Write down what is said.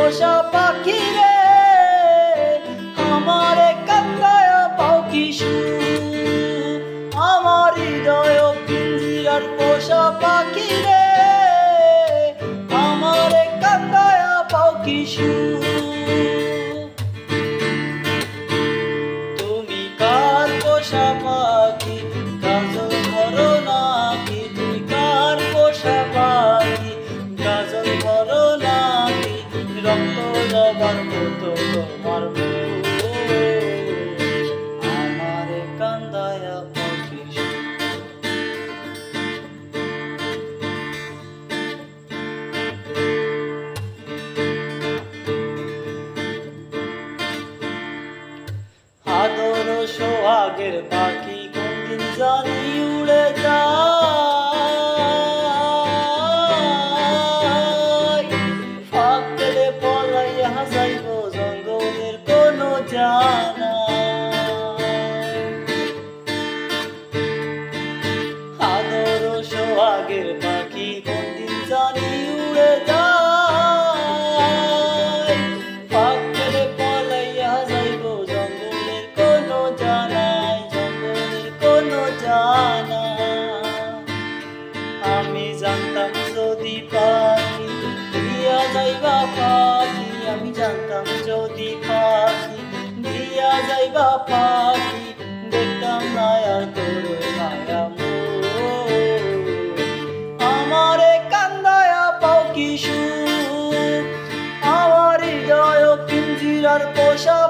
পোষা পাখি রে, আমারে কান্দায় পাও কি সুখ। আমার হৃদয় পিঞ্জিরার পোষা পাখি রে, আমারে কান্দায় পাও কি সুখ। তুমি কার পোষা পাখি কাজল ধরো নাকি, তুমি কার পোষা পাখি কাজল ধরো নাকি, রক্ত জবার মতো তোমার মুখ, আমারে কান্দায়া পাও কি সুখ। আদর সোহাগের পাখি কোনদিন জানি উড়ে যায়, ফাঁক পেলে পলাইয়া যাইব জঙ্গলের কোনো জানা। আদর সোহাগের পাখি কোনদিন জানি উড়ে যায়, ফাঁক পেলে পলাইয়া যাইব জঙ্গলের কোনো জানাই, জঙ্গলের কোনো জানা। আমি জানতাম যদি পাখি দিয়া যাইবা পাখি, আমি জানতাম যদি পাখি দিয়া যাইবা পাখি, দেখতাম না আর তোর মায়া মোর, আমারে কান্দায়া পাও কি সুখ। আমার হৃদয় পিঞ্জিরার পোষা